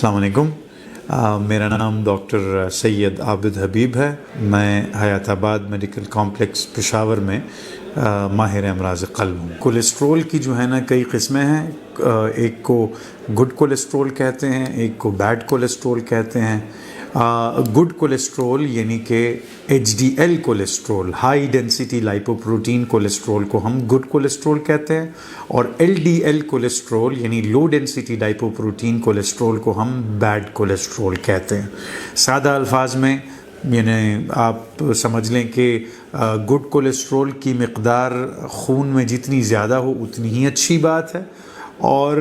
السلام علیکم، میرا نام ڈاکٹر سید عابد حبیب ہے۔ میں حیات آباد میڈیکل کمپلیکس پشاور میں ماہر امراض قلب ہوں۔ کولیسٹرول کی جو ہے نا کئی قسمیں ہیں، ایک کو گڈ کولیسٹرول کہتے ہیں، ایک کو بیڈ کولیسٹرول کہتے ہیں۔ گڈ کولیسٹرول یعنی کہ H D L cholesterol, high density lipoprotein cholesterol کو ہم گڈ کولیسٹرول کہتے ہیں، اور ایل ڈی ایل کولیسٹرول یعنی لو ڈینسٹی لائپوپروٹین کولیسٹرول کو ہم بیڈ کولیسٹرول کہتے ہیں۔ سادہ الفاظ میں یعنی آپ سمجھ لیں کہ گڈ کولیسٹرول کی مقدار خون میں جتنی زیادہ ہو اتنی ہی اچھی بات ہے، اور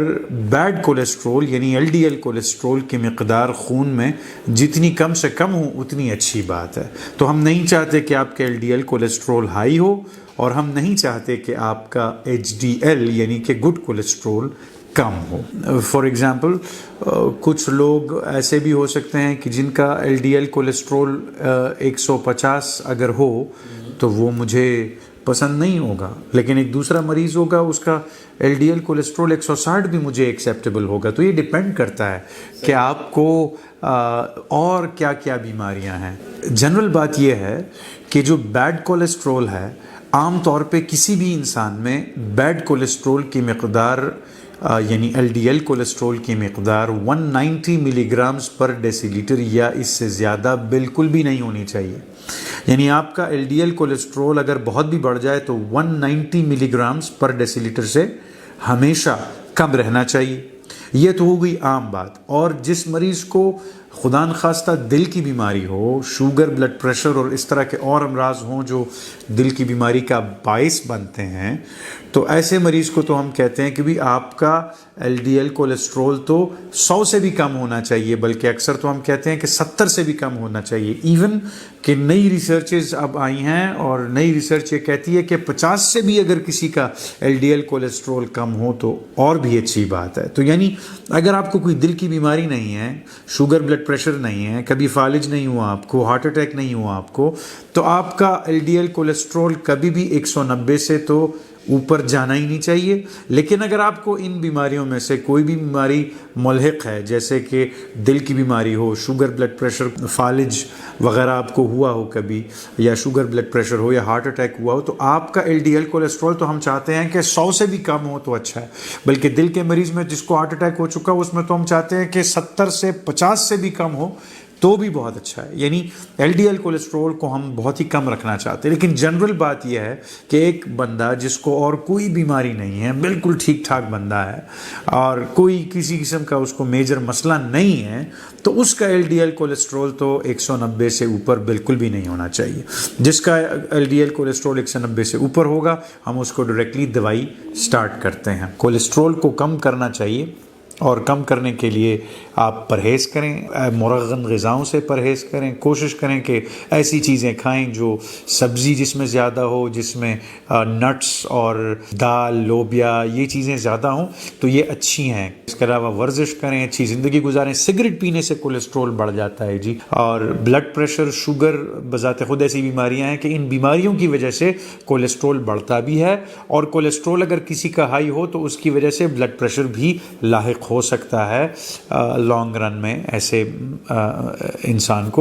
بیڈ کولیسٹرول یعنی ایل ڈی ایل کولیسٹرول کی مقدار خون میں جتنی کم سے کم ہو اتنی اچھی بات ہے۔ تو ہم نہیں چاہتے کہ آپ کا L D L cholesterol high ہو، اور ہم نہیں چاہتے کہ آپ کا ایچ ڈی ایل یعنی کہ good cholesterol come who. For example کچھ لوگ ایسے بھی ہو سکتے ہیں کہ جن کا ایل ڈی ایل کولیسٹرول 150 اگر ہو تو وہ مجھے پسند نہیں ہوگا، لیکن ایک دوسرا مریض ہوگا اس کا ایل ڈی ایل کولیسٹرول 160 بھی مجھے ایکسیپٹیبل ہوگا۔ تو یہ ڈیپینڈ کرتا ہے کہ آپ کو اور کیا کیا بیماریاں ہیں۔ جنرل بات یہ ہے کہ جو بیڈ کولیسٹرول ہے، عام طور پہ کسی بھی انسان میں بیڈ کولیسٹرول کی مقدار یعنی ایل ڈی ایل کولیسٹرول کی مقدار 190 ملی گرامز پر ڈیسی لیٹر یا اس سے زیادہ بالکل بھی نہیں ہونی چاہیے۔ یعنی آپ کا ایل ڈی ایل کولیسٹرول اگر بہت بھی بڑھ جائے تو 190 ملی گرامز پر ڈیسی لیٹر سے ہمیشہ کم رہنا چاہیے۔ یہ تو ہو گئی عام بات۔ اور جس مریض کو خدا نخواستہ دل کی بیماری ہو، شوگر، بلڈ پریشر اور اس طرح کے اور امراض ہوں جو دل کی بیماری کا باعث بنتے ہیں، تو ایسے مریض کو تو ہم کہتے ہیں کہ بھی آپ کا ایل ڈی ایل کولیسٹرول تو 100 سے بھی کم ہونا چاہیے، بلکہ اکثر تو ہم کہتے ہیں کہ 70 سے بھی کم ہونا چاہیے۔ ایون کہ نئی ریسرچز اب آئی ہیں اور نئی ریسرچ یہ کہتی ہے کہ 50 سے بھی اگر کسی کا ایل ڈی ایل کولیسٹرول کم ہو تو اور بھی اچھی بات ہے۔ تو یعنی اگر آپ کو کوئی دل کی بیماری نہیں ہے، شوگر بلڈ پریشر نہیں ہے، کبھی فالج نہیں ہوا آپ کو، ہارٹ اٹیک نہیں ہوا آپ کو، تو آپ کا ایل ڈی ایل کولیسٹرول کبھی بھی 190 سے تو اوپر جانا ہی نہیں چاہیے۔ لیکن اگر آپ کو ان بیماریوں میں سے کوئی بھی بیماری ملحق ہے، جیسے کہ دل کی بیماری ہو، شوگر بلڈ پریشر، فالج وغیرہ آپ کو ہوا ہو کبھی، یا شوگر بلڈ پریشر ہو یا ہارٹ اٹیک ہوا ہو، تو آپ کا ایل ڈی ایل کولیسٹرول تو ہم چاہتے ہیں کہ 100 سے بھی کم ہو تو اچھا ہے۔ بلکہ دل کے مریض میں جس کو ہارٹ اٹیک ہو چکا ہو، اس میں تو ہم چاہتے ہیں کہ 70 سے 50 سے بھی کم ہو تو بھی بہت اچھا ہے۔ یعنی ایل ڈی ایل کولیسٹرول کو ہم بہت ہی کم رکھنا چاہتے ہیں۔ لیکن جنرل بات یہ ہے کہ ایک بندہ جس کو اور کوئی بیماری نہیں ہے، بالکل ٹھیک ٹھاک بندہ ہے، اور کوئی کسی قسم کا اس کو میجر مسئلہ نہیں ہے، تو اس کا ایل ڈی ایل کولیسٹرول تو 190 سے اوپر بالکل بھی نہیں ہونا چاہیے۔ جس کا ایل ڈی ایل کولیسٹرول 190 سے اوپر ہوگا، ہم اس کو ڈائریکٹلی دوائی سٹارٹ کرتے ہیں۔ کولیسٹرول کو کم کرنا چاہیے، اور کم کرنے کے لیے آپ پرہیز کریں، مرغن غذاؤں سے پرہیز کریں، کوشش کریں کہ ایسی چیزیں کھائیں جو سبزی جس میں زیادہ ہو، جس میں نٹس اور دال، لوبیا، یہ چیزیں زیادہ ہوں تو یہ اچھی ہیں۔ اس کے علاوہ ورزش کریں، اچھی زندگی گزاریں۔ سگریٹ پینے سے کولیسٹرول بڑھ جاتا ہے جی، اور بلڈ پریشر، شوگر بذات خود ایسی بیماریاں ہیں کہ ان بیماریوں کی وجہ سے کولیسٹرول بڑھتا بھی ہے، اور کولیسٹرول اگر کسی کا ہائی ہو تو اس کی وجہ سے بلڈ پریشر بھی لاحق ہو سکتا ہے لانگ رن میں ایسے انسان کو۔